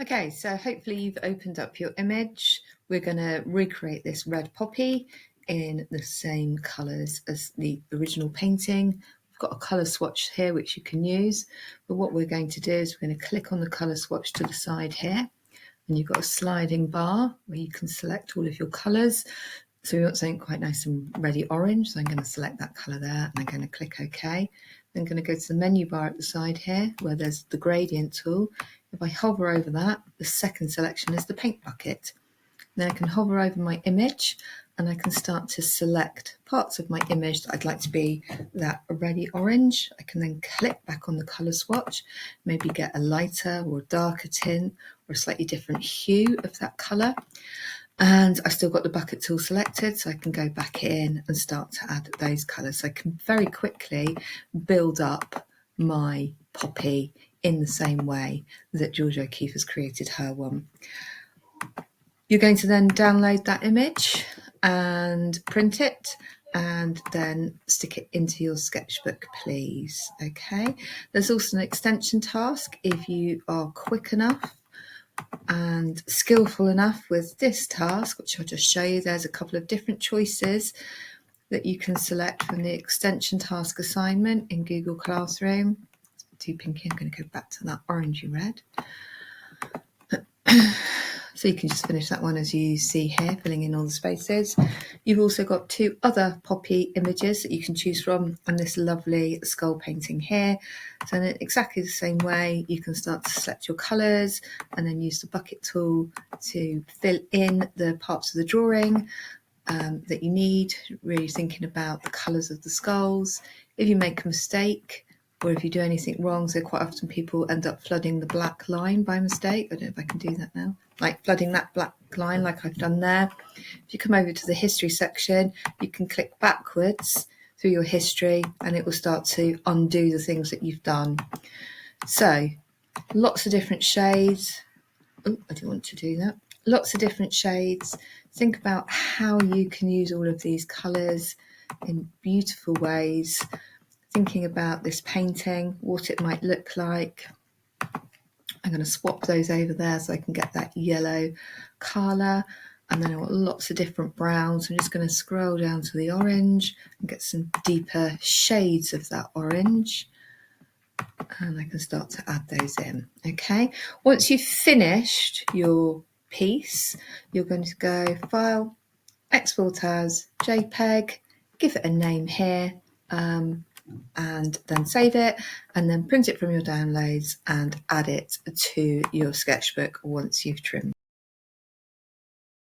Okay, so hopefully you've opened up your image. We're going to recreate this red poppy in the same colours as the original painting. We've got a colour swatch here which you can use, but what we're going to do is we're going to click on the colour swatch to the side here, and you've got a sliding bar where you can select all of your colours. So we want something quite nice and ready orange, so I'm going to select that colour there and I'm going to click OK. Then I'm going to go to the menu bar at the side here where there's the gradient tool. If I hover over that, the second selection is the paint bucket. Then I can hover over my image and I can start to select parts of my image that I'd like to be that ready orange. I can then click back on the colour swatch, maybe get a lighter or a darker tint or a slightly different hue of that colour. And I've still got the bucket tool selected, so I can go back in and start to add those colours. So I can very quickly build up my poppy in the same way that Georgia O'Keeffe has created her one. You're going to then download that image and print it and then stick it into your sketchbook, please. Okay, there's also an extension task if you are quick enough and skillful enough with this task, which I'll just show you. There's a couple of different choices that you can select from the extension task assignment in Google Classroom. It's too pinky, I'm going to go back to that orangey red. So you can just finish that one as you see here, filling in all the spaces. You've also got two other poppy images that you can choose from and this lovely skull painting here. So in exactly the same way, you can start to select your colours and then use the bucket tool to fill in the parts of the drawing that you need, really thinking about the colours of the skulls. If you make a mistake, or if you do anything wrong, so quite often people end up flooding the black line by mistake. I don't know if I can do that now. Like flooding that black line like I've done there. If you come over to the history section, you can click backwards through your history and it will start to undo the things that you've done. So lots of different shades. Oh, I didn't want to do that. Lots of different shades. Think about how you can use all of these colours in beautiful ways. Thinking about this painting, what it might look like. I'm going to swap those over there so I can get that yellow colour. And then I want lots of different browns. I'm just going to scroll down to the orange and get some deeper shades of that orange. And I can start to add those in. Okay. Once you've finished your piece, you're going to go File, Export as JPEG, give it a name here. And then save it and then print it from your downloads and add it to your sketchbook once you've trimmed.